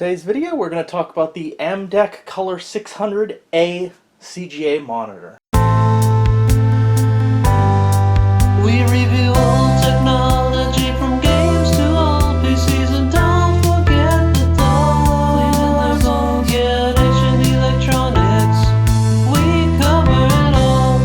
Today's video we're going to talk about the Amdek Color 600A CGA monitor. We review all technology from games to all PCs, and don't forget the doors. All get ancient electronics. We cover it all.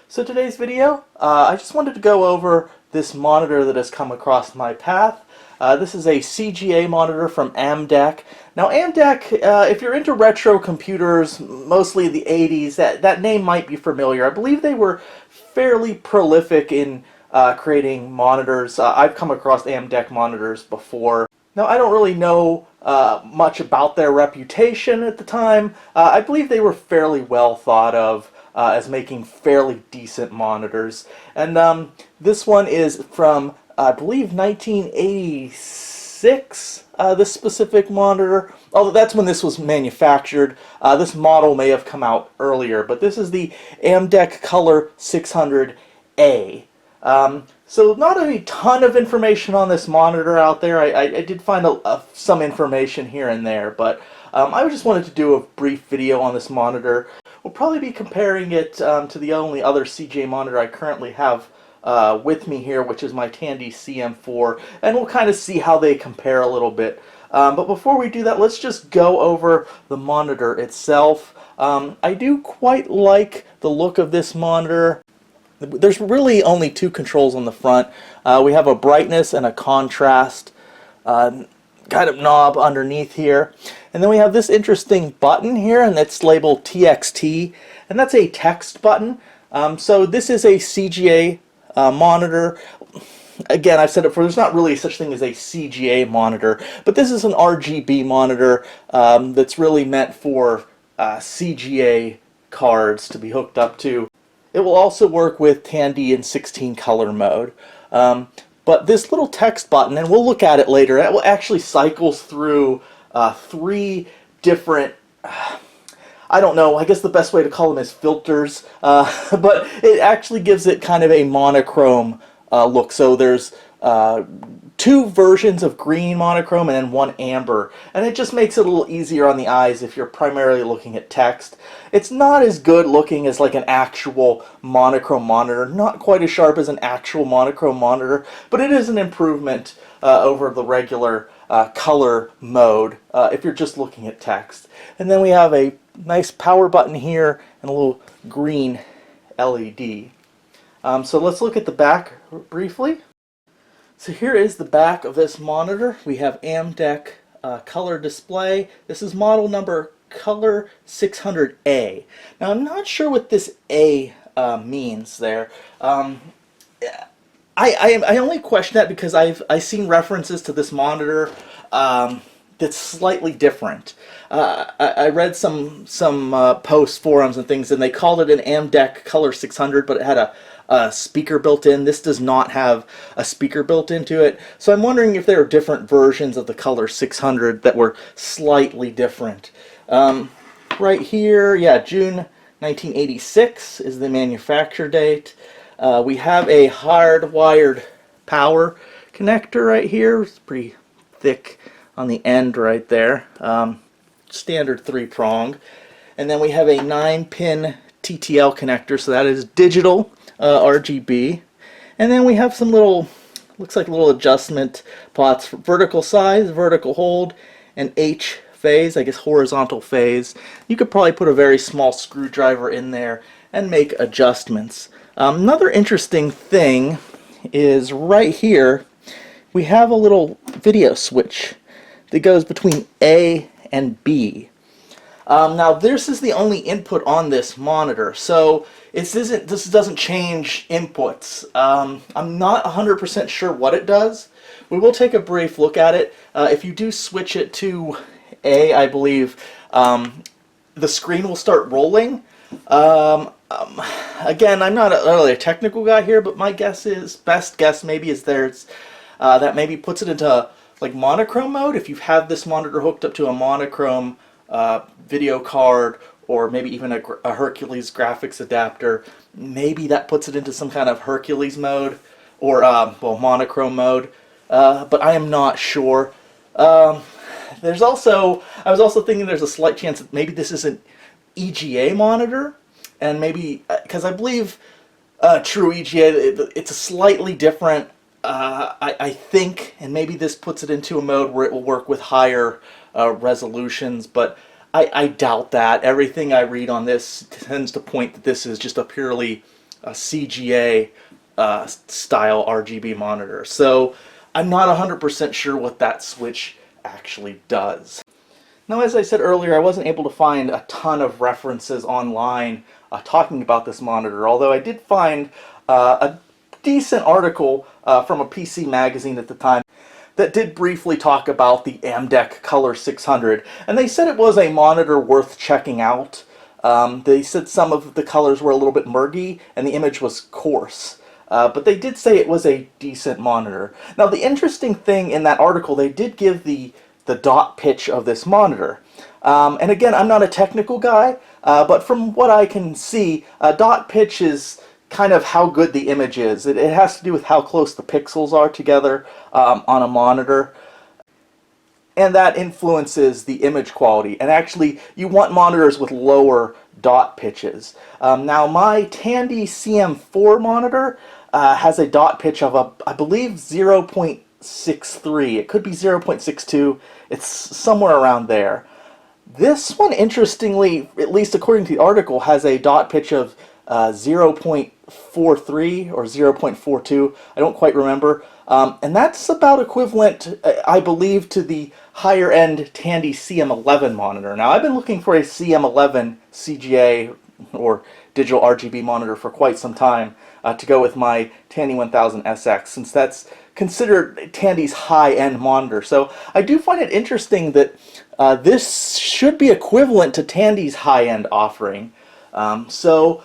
So today's video, I just wanted to go over this monitor that has come across my path. This is a CGA monitor from Amdek. Now Amdek, if you're into retro computers, mostly the 80s, that name might be familiar. I believe they were fairly prolific in creating monitors. I've come across Amdek monitors before. Now I don't really know much about their reputation at the time. I believe they were fairly well thought of as making fairly decent monitors. And this one is from, I believe, 1986, this specific monitor. Although that's when this was manufactured. This model may have come out earlier, but this is the Amdek Color 600A. So not a ton of information on this monitor out there. I did find some information here and there, but I just wanted to do a brief video on this monitor. We'll probably be comparing it to the only other CGA monitor I currently have with me here, which is my Tandy CM4, and we'll kind of see how they compare a little bit. But before we do that, let's just go over the monitor itself. I do quite like the look of this monitor. There's really only two controls on the front. We have a brightness and a contrast kind of knob underneath here. And then we have this interesting button here, and it's labeled TXT, and that's a text button. So this is a CGA monitor. Again, I've said it before, there's not really such thing as a CGA monitor, but this is an RGB monitor that's really meant for CGA cards to be hooked up to. It will also work with Tandy in 16 color mode. But this little text button, and we'll look at it later, it actually cycles through three different, I don't know, I guess the best way to call them is filters, but it actually gives it kind of a monochrome look. So there's two versions of green monochrome and then one amber, and it just makes it a little easier on the eyes if you're primarily looking at text. It's not as good looking as like an actual monochrome monitor, not quite as sharp as an actual monochrome monitor, but it is an improvement over the regular color mode if you're just looking at text. And then we have a nice power button here and a little green LED. So let's look at the back briefly. So here is the back of this monitor. We have Amdek color display. This is model number Color 600A. Now I'm not sure what this A means there. I only question that because I've seen references to this monitor that's slightly different. I read some posts, forums, and things, and they called it an Amdek Color 600, but it had a speaker built in. This does not have a speaker built into it. So I'm wondering if there are different versions of the Color 600 that were slightly different. Right here, yeah, June 1986 is the manufacture date. We have a hardwired power connector right here. It's pretty thick on the end right there. Standard 3-prong. And then we have a 9-pin TTL connector, so that is digital RGB. And then we have some little, looks like little adjustment pots for vertical size, vertical hold, and H phase, I guess horizontal phase. You could probably put a very small screwdriver in there and make adjustments. Another interesting thing is right here we have a little video switch that goes between A and B. Now this is the only input on this monitor, so this doesn't change inputs. I'm not 100% sure what it does. We will take a brief look at it. If you do switch it to A, I believe the screen will start rolling. Again, I'm not really a technical guy here, but my best guess maybe is that maybe puts it into like monochrome mode. If you have this monitor hooked up to a monochrome video card, or maybe even a Hercules graphics adapter, maybe that puts it into some kind of Hercules mode. or well, monochrome mode, but I am not sure. There's also, I was also thinking there's a slight chance that maybe this is an EGA monitor, and maybe, because I believe true EGA, it's a slightly different, I think, and maybe this puts it into a mode where it will work with higher resolutions, but I doubt that. Everything I read on this tends to point that this is just a purely CGA style RGB monitor. So I'm not 100% sure what that switch actually does. Now, as I said earlier, I wasn't able to find a ton of references online talking about this monitor, although I did find a decent article from a PC magazine at the time that did briefly talk about the Amdek Color 600, and they said it was a monitor worth checking out. They said some of the colors were a little bit murky and the image was coarse. But they did say it was a decent monitor. Now, the interesting thing in that article, they did give the dot pitch of this monitor. And again, I'm not a technical guy, but from what I can see, dot pitch is kind of how good the image is. It has to do with how close the pixels are together on a monitor. And that influences the image quality. And actually, you want monitors with lower dot pitches. Now, my Tandy CM4 monitor has a dot pitch of, I believe, 0.63. It could be 0.62. It's somewhere around there. This one, interestingly, at least according to the article, has a dot pitch of 0.43 or 0.42. I don't quite remember. And that's about equivalent, I believe, to the higher end Tandy CM11 monitor. Now, I've been looking for a CM11 CGA or digital RGB monitor for quite some time to go with my Tandy 1000 SX, since that's considered Tandy's high-end monitor. So I do find it interesting that this should be equivalent to Tandy's high-end offering. So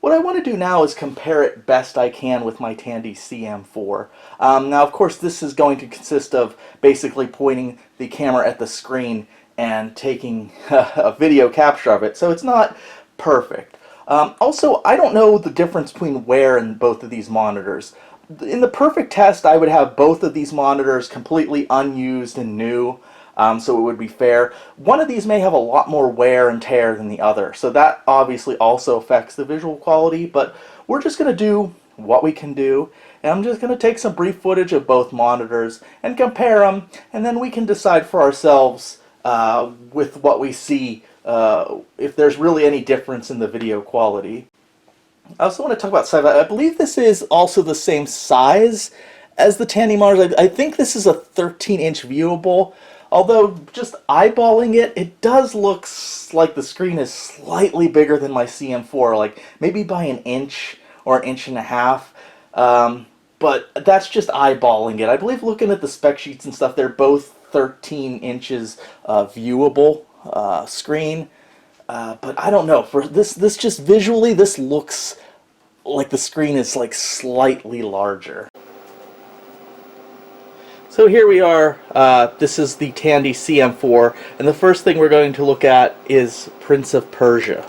what I want to do now is compare it best I can with my Tandy CM4. Now, of course, this is going to consist of basically pointing the camera at the screen and taking a video capture of it, so it's not perfect. Also, I don't know the difference between wear in both of these monitors. In the perfect test, I would have both of these monitors completely unused and new, so it would be fair. One of these may have a lot more wear and tear than the other, so that obviously also affects the visual quality, but we're just going to do what we can do, and I'm just going to take some brief footage of both monitors and compare them, and then we can decide for ourselves with what we see if there's really any difference in the video quality. I also want to talk about size. I believe this is also the same size as the Tandy monitors. I think this is a 13-inch viewable, although just eyeballing it, it does look like the screen is slightly bigger than my CM4, like maybe by an inch or an inch and a half. But that's just eyeballing it. I believe looking at the spec sheets and stuff, they're both 13 inches viewable screen. But I don't know, for this just visually, this looks like the screen is like slightly larger. So here we are, this is the Tandy CM4, and the first thing we're going to look at is Prince of Persia.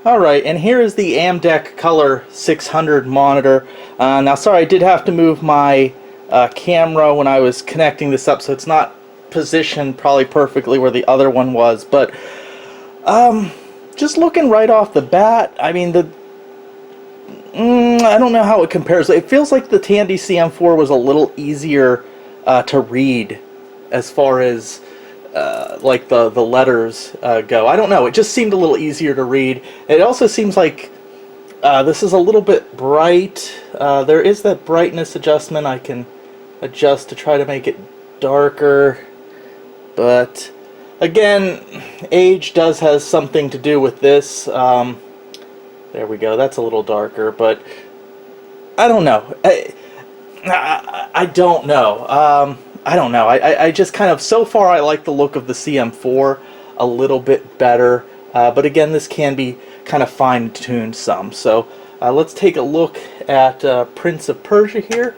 Alright, and here is the Amdek Color 600 monitor. Now, sorry, I did have to move my camera when I was connecting this up, so it's not positioned probably perfectly where the other one was, but just looking right off the bat, I mean, I don't know how it compares. It feels like the Tandy CM4 was a little easier to read as far as like the letters go. I don't know. It just seemed a little easier to read. It also seems like this is a little bit bright. There is that brightness adjustment I can adjust to try to make it darker. But again, age does has something to do with this. There we go. That's a little darker, but I don't know. I don't know. I don't know. I just kind of, so far I like the look of the CM4 a little bit better. But again, this can be kind of fine-tuned some. So let's take a look at Prince of Persia here.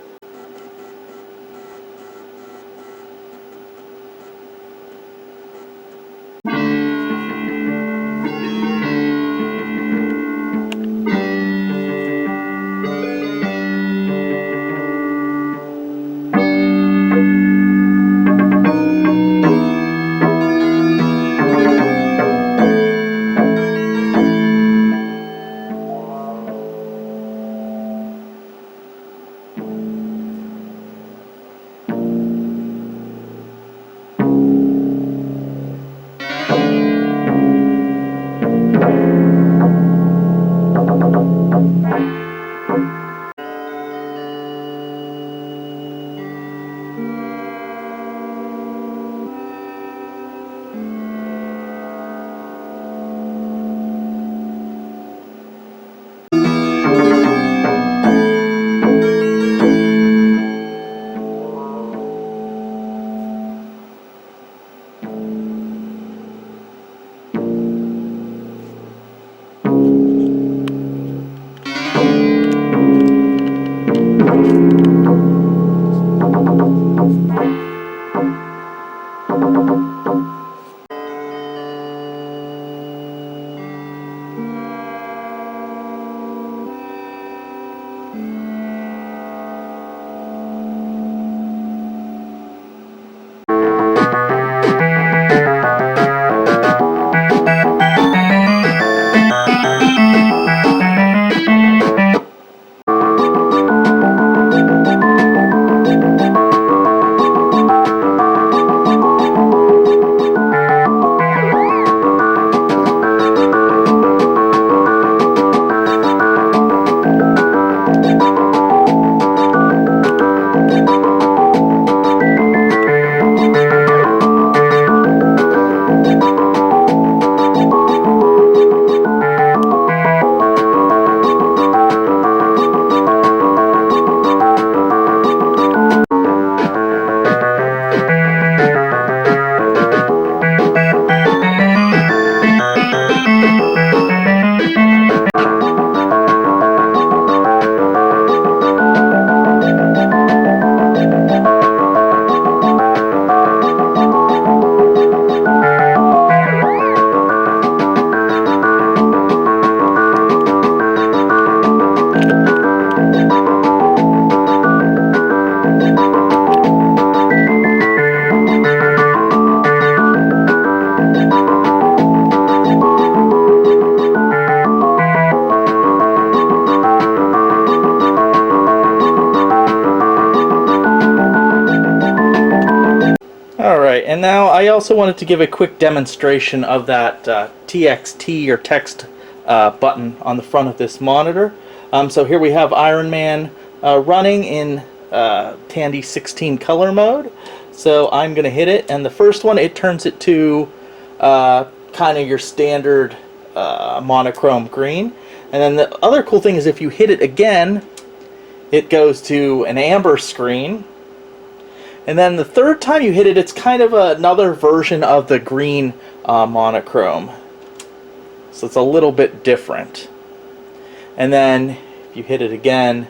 Alright, and now I also wanted to give a quick demonstration of that TXT or text button on the front of this monitor. So here we have Iron Man running in Tandy 16 color mode. So I'm going to hit it, and the first one, it turns it to kind of your standard monochrome green. And then the other cool thing is if you hit it again, it goes to an amber screen. And then the third time you hit it, it's kind of another version of the green monochrome. So it's a little bit different. And then if you hit it again,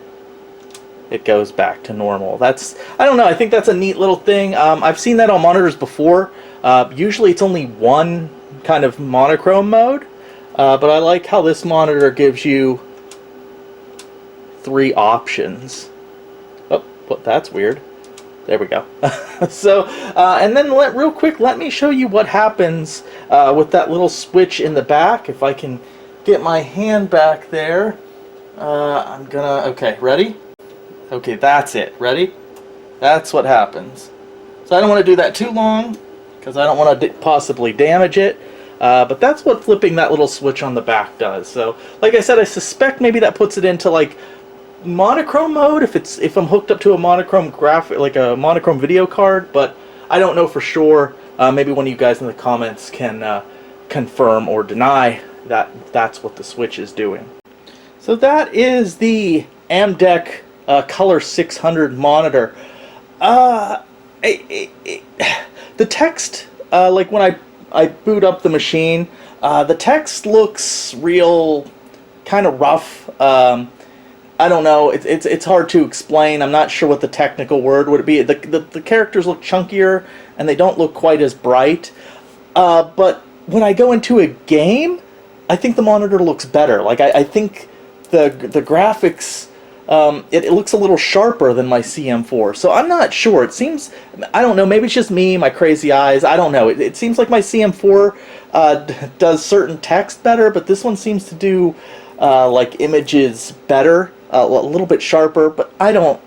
it goes back to normal. That's, I don't know, I think that's a neat little thing. I've seen that on monitors before. Usually it's only one kind of monochrome mode. But I like how this monitor gives you 3 options. Oh, but that's weird. There we go. So, and then real quick, let me show you what happens with that little switch in the back. If I can get my hand back there, I'm gonna, okay, ready? Okay, that's it. Ready? That's what happens. So I don't want to do that too long, because I don't want to possibly damage it. But that's what flipping that little switch on the back does. So, like I said, I suspect maybe that puts it into like monochrome mode if I'm hooked up to a monochrome graphic, like a monochrome video card. But I don't know for sure. Maybe one of you guys in the comments can confirm or deny that that's what the switch is doing. So that is the Amdek Color 600 monitor. The text, like when I boot up the machine, the text looks real kind of rough. I don't know. It's hard to explain. I'm not sure what the technical word would be. The characters look chunkier and they don't look quite as bright. But when I go into a game, I think the monitor looks better. Like I think the graphics, it looks a little sharper than my CM4. So I'm not sure. It seems, I don't know, maybe it's just me, my crazy eyes. I don't know. It seems like my CM4 does certain text better, but this one seems to do like images better, a little bit sharper. But I don't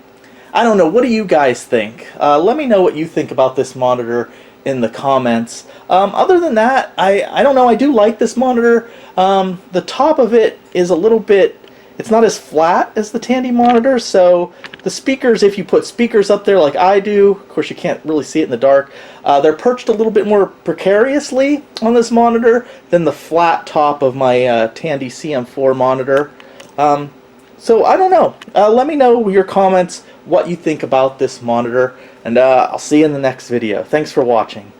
know. What do you guys think? Let me know what you think about this monitor in the comments. Other than that, I don't know. I do like this monitor. The top of it is a little bit, it's not as flat as the Tandy monitor, so the speakers, if you put speakers up there like I do, of course you can't really see it in the dark, they're perched a little bit more precariously on this monitor than the flat top of my Tandy CM4 monitor. So I don't know. Let me know your comments, what you think about this monitor, and I'll see you in the next video. Thanks for watching.